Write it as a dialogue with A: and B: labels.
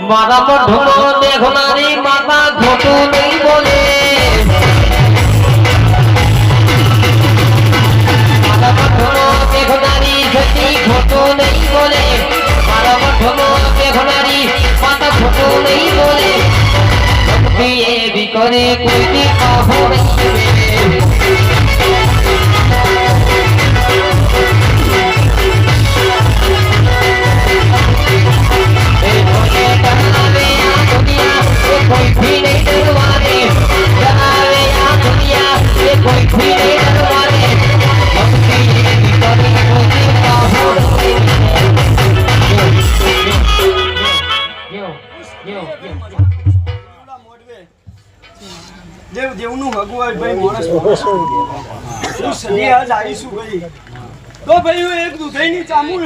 A: મારા પર ઢોલો દેખનારી માતા ખોટું નહીં બોલે મારા પર ઢોલો દેખનારી સતી ખોટું નહીં બોલે મારા પર ઢોલો દેખનારી માતા ખોટું નહીં બોલે ભક્તિ એવી કરે કોઈની કાહો નહીં कोई भी नहीं डरवाने जनावे या दुनिया ये कोई भी नहीं डरवाने भक्ति ये करी होती बाहों
B: દેવ દેવનું ભગવાન ભાઈ માણસ શું સદી આજ આવીશું ભાઈ તો ભાઈ એક દુધઈની ચામુલ